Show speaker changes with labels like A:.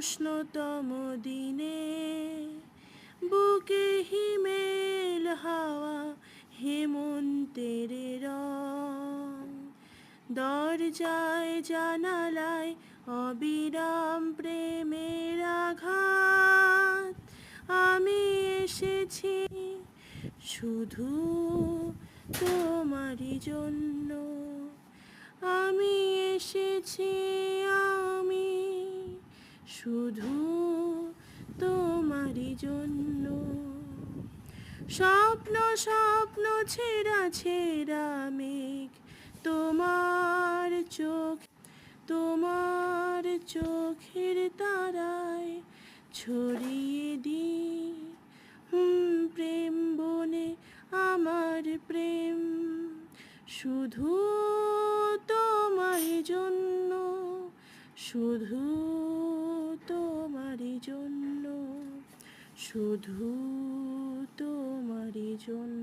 A: উষ্ণতম দিনে বুকে হিমেল হাওয়া হেমন্তের রং, দরজায় জানালায় অবিরাম প্রেমের আঘাত। আমি এসেছি শুধু তোমারই জন্য, আমি এসেছি আমি শুধু তোমারই জন্য। স্বপ্ন স্বপ্ন ছেঁড়া ছেঁড়া মেঘ তোমার চোখ, তোমার চোখের তারায় ছড়িয়ে দিই প্রেম বনে আমার প্রেম, শুধু তোমারই জন্য, শুধু তোমারই জন্য, শুধু তোমারই জন্য।